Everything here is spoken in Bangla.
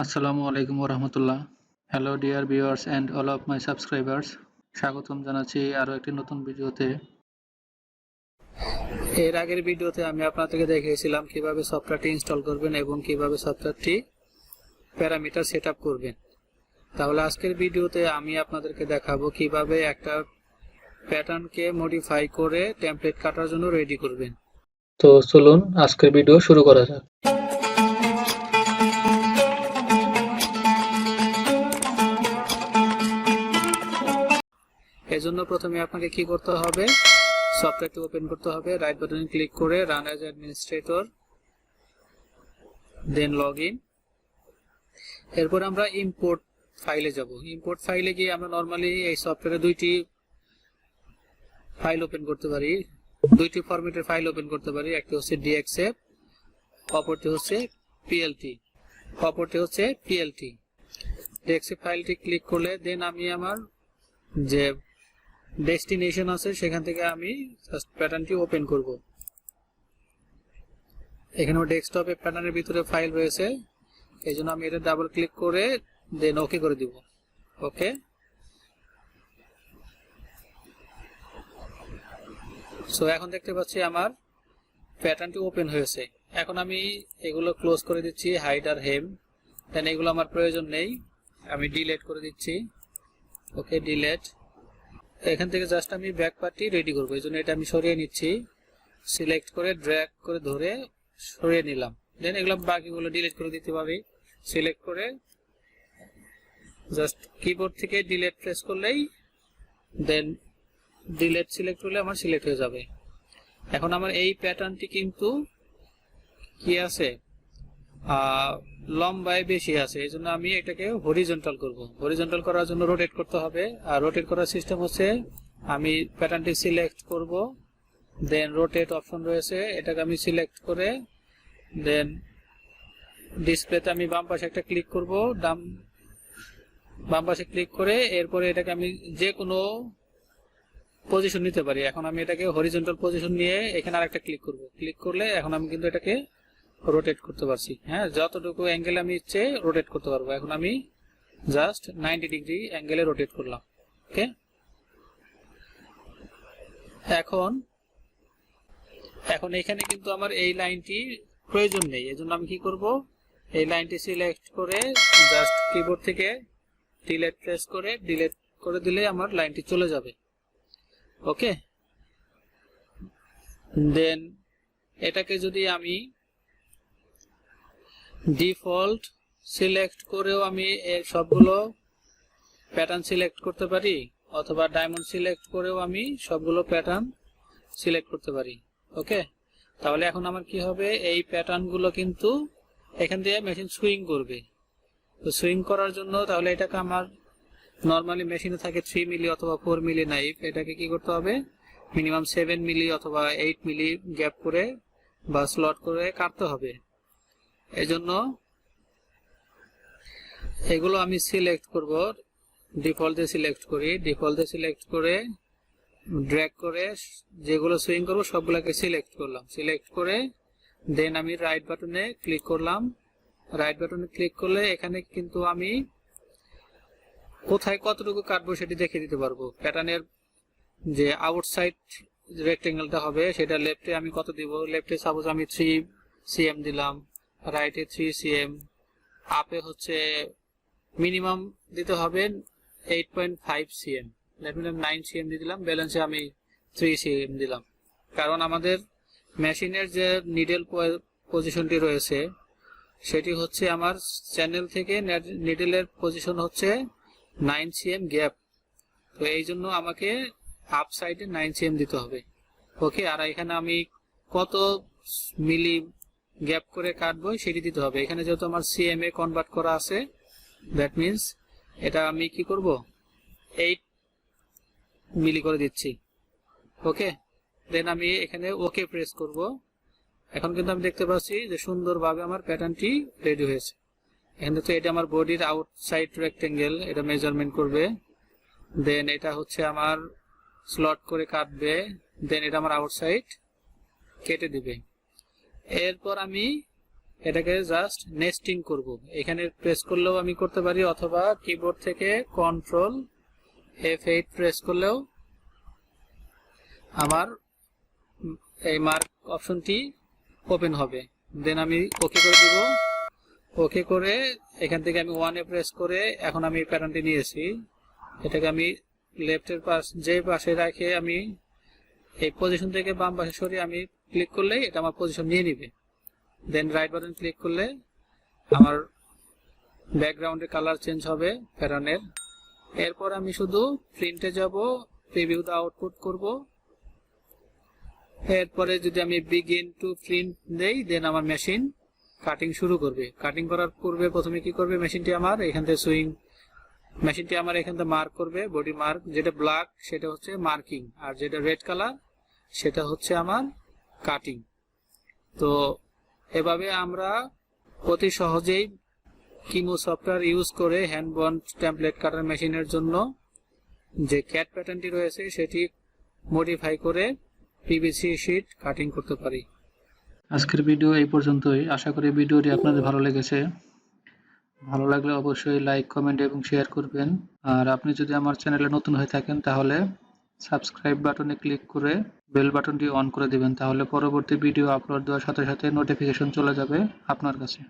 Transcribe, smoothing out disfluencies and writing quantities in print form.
আসসালামু আলাইকুম ওরহামতুল্লাহ। Hello dear viewers and all of my subscribers, স্বাগতম জানাচ্ছি আরও একটি নতুন ভিডিওতে। এর আগের ভিডিওতে আমি আপনাদেরকে দেখিয়েছিলাম কিভাবে সফটওয়্যারটি ইনস্টল করবেন এবং কিভাবে সফটওয়্যারটি প্যারামিটার সেটআপ করবেন। তাহলে আজকের ভিডিওতে আমি আপনাদেরকে দেখাবো কিভাবে একটা প্যাটার্নকে মডিফাই করে টেমপ্লেট কাটার জন্য রেডি করবেন। তো চলুন আজকের ভিডিও শুরু করা যাক। এজন্য প্রথমে আপনাকে কি করতে হবে, সফটওয়্যারটি ওপেন করতে হবে, রাইট বাটনে ক্লিক করে রান অ্যাজ অ্যাডমিনিস্ট্রেটর, দেন লগইন। এরপর আমরা ইম্পোর্ট ফাইলে যাব। ইম্পোর্ট ফাইলে গিয়ে আমরা নরমালি এই সফটওয়্যারে দুইটি ফাইল ওপেন করতে পারি, দুইটি ফরম্যাটের ফাইল ওপেন করতে পারি। একটি হচ্ছে DXF, অপরটি হচ্ছে PLT। DXF ফাইলটি ক্লিক করলে দেন আমি আমার যে ডেস্টিনেশন আছে সেখান থেকে আমি জাস্ট প্যাটার্নটি ওপেন করব। এখানে ডেস্কটপে প্যাটার্নের ভিতরে ফাইল রয়েছে, এই জন্য আমি এটা ডাবল ক্লিক করে দেন ওকে করে দিব। ওকে, সো এখন দেখতে পাচ্ছি আমার প্যাটার্নটি ওপেন হয়েছে। এখন আমি এগুলো ক্লোজ করে দিচ্ছি, হাইড আর হেম। দেন এগুলো আমার প্রয়োজন নেই, আমি ডিলিট করে দিচ্ছি। ওকে, ডিলিট। এখান থেকে জাস্ট আমি ব্যাক পার্টটি রেডি করবো, এই জন্য এটা আমি সরিয়ে নিচ্ছি। সিলেক্ট করে ড্র্যাগ করে ধরে সরিয়ে নিলাম। দেন এগুলো বাকিগুলো ডিলিট করে দিতে পারি। সিলেক্ট করে জাস্ট কিবোর্ড থেকে ডিলিট প্রেস করলেই দেন ডিলিট সিলেক্ট করলে আমার সিলেক্ট হয়ে যাবে। এখন আমার এই প্যাটার্নটি কিন্তু কি আছে, লম্বায় বেশি আছে, এই জন্য আমি এটাকে হরিজন্টাল করব। হরিজন্টাল করার জন্য রোটেট করতে হবে। আর রোটেট করার সিস্টেম হচ্ছে আমি প্যাটার্নটি সিলেক্ট করব, দেন রোটেট অপশন রয়েছে, এটাকে আমি সিলেক্ট করে দেন ডিসপ্লেতে আমি বাম পাশে একটা ক্লিক করব, বাম পাশে ক্লিক করে এরপরে এটাকে আমি যে কোনো পজিশন নিতে পারি। এখন আমি এটাকে হরিজন্টাল পজিশন নিয়ে এখানে আরেকটা ক্লিক করব। ক্লিক করলে এখন আমি কিন্তু এটাকে রোটেট করতে পারছি। হ্যাঁ, যতটুকু অ্যাঙ্গেল আমি ইচ্ছে রোটেট করতে পারবো। এখন আমি জাস্ট 90 ডিগ্রি অ্যাঙ্গেলে রোটেট করলাম। ওকে, এখন এখানে কিন্তু আমার এই লাইনটি প্রয়োজন নেই, এজন্য আমি কি করব, এই লাইনটি সিলেক্ট করে জাস্ট কিবোর্ড থেকে ডিলিট প্রেস করে ডিলিট করে দিলে আমার লাইনটি চলে যাবে। ওকে, দেন এটাকে যদি আমি ডিফল্ট সিলেক্ট করেও আমি এর সবগুলো প্যাটার্ন সিলেক্ট করতে পারি, অথবা ডায়মন্ড সিলেক্ট করেও আমি সবগুলো প্যাটার্ন সিলেক্ট করতে পারি। ওকে, তাহলে এখন আমার কি হবে, এই প্যাটার্নগুলো কিন্তু এখান দিয়ে মেশিন সুইং করবে। তো সুইং করার জন্য তাহলে এটাকে আমার নর্মালি মেশিনে থাকে 3 মিলি অথবা 4 মিলি নাইফ, এটাকে কি করতে হবে, মিনিমাম 7 মিলি অথবা 8 মিলি গ্যাপ করে বা স্লট করে কাটতে হবে। এজন্য এগুলো আমি সিলেক্ট করব, ডিফল্টে সিলেক্ট করি, ডিফল্টে সিলেক্ট করে ড্র্যাগ করে যেগুলো সুইং করব সবগুলোকে সিলেক্ট করলাম। সিলেক্ট করে দেন আমি রাইট বাটনে ক্লিক করলাম। রাইট বাটনে ক্লিক করলে এখানে কিন্তু আমি কোথায় কতটুকু কাটবো সেটি দেখিয়ে দিতে পারবো। প্যাটার্নের যে আউটসাইড রেক্টেঙ্গেলটা হবে সেটা লেফটে আমি কত দিব, লেফটে সাপোজ আমি 3 cm দিলাম, রাইটে 3 cm, আপে হচ্ছে মিনিমাম দিতে হবে 8.5 cm, দ্যাট মিন 9 cm দিয়ে দিলাম, ব্যালেন্সে আমি 3 cm দিলাম। কারণ আমাদের মেশিনের যে নিডেল পজিশনটি রয়েছে সেটি হচ্ছে আমার চ্যানেল থেকে নিডেলের পজিশন হচ্ছে 9 cm গ্যাপ, তো এই জন্য আমাকে আপ সাইডে 9 cm দিতে হবে। ওকে, আর এখানে আমি কত মিলি গ্যাপ করে কাটবো সেটি দিতে হবে। এখানে যেহেতু আমার cm এ কনভার্ট করা আছে, দ্যাট মিন্স এটা আমি কি করব, 8 মিলি করে দিচ্ছি। ওকে, দেন আমি এখানে ওকে প্রেস করব। এখন কিন্তু আমি দেখতে পাচ্ছি যে সুন্দরভাবে আমার প্যাটার্নটি রেডি হয়েছে। এখানে তো এটা আমার বডির আউটসাইড রেক্টেঙ্গেল, এটা মেজারমেন্ট করবে, দেন এটা হচ্ছে আমার স্লট করে কাটবে, দেন এটা আমার আউটসাইড কেটে দিবে। এরপর আমি এটাকে জাস্ট নেস্টিং করব। এখানে প্রেস করলেও আমি করতে পারি, অথবা কিবোর্ড থেকে কন্ট্রোল F8 প্রেস করলেও আমার এই মার্ক অপশনটি ওপেন হবে। দেন আমি ওকে করে দিব। ওকে করে এখান থেকে আমি 1 প্রেস করে এখন আমি প্যাটার্নটি নিয়েছি, এটাকে আমি লেফটের যে পাশে রাখে আমি এই পজিশন থেকে বাম পাশে সরিয়ে আমি ক্লিক করলেই এটা আমার পজিশন নিয়ে নিবে। দেন রাইট বাটন ক্লিক করলে আমার ব্যাকগ্রাউন্ডের কালার চেঞ্জ হবে প্যাটার্নের। এরপর আমি শুধু প্রিন্টে যাব, প্রিভিউ দা আউটপুট করব। এরপরে যদি আমি বিগিন টু প্রিন্ট দেই, দেন আমার মেশিন কাটিং শুরু করবে। কাটিং করার পূর্বে প্রথমে কি করবে, মেশিনটি আমার এখান থেকে মেশিনটি আমার এখান থেকে মার্ক করবে। বডি মার্ক যেটা ব্ল্যাক সেটা হচ্ছে মার্কিং, আর যেটা রেড কালার সেটা হচ্ছে আমার কাটিং। তো এভাবে আমরা অতি সহজেই কিমো সফটওয়্যার ইউজ করে হ্যান্ড বন্ড টেমপ্লেট কাটার মেশিনের জন্য যে ক্যাট প্যাটার্নটি রয়েছে সেটি মডিফাই করে পিভিসি শীট কাটিং করতে পারি। আজকের ভিডিও এই পর্যন্তই। আশা করি ভিডিওটি আপনাদের ভালো লেগেছে। ভালো লাগলে অবশ্যই লাইক, কমেন্ট এবং শেয়ার করবেন। আর আপনি যদি আমার চ্যানেলে নতুন হয়ে থাকেন তাহলে সাবস্ক্রাইব বাটনে ক্লিক করে বেল বাটনটি অন করে দিবেন, তাহলে পরবর্তী ভিডিও আপলোড দেওয়ার সাথে সাথে নোটিফিকেশন চলে যাবে আপনার কাছে।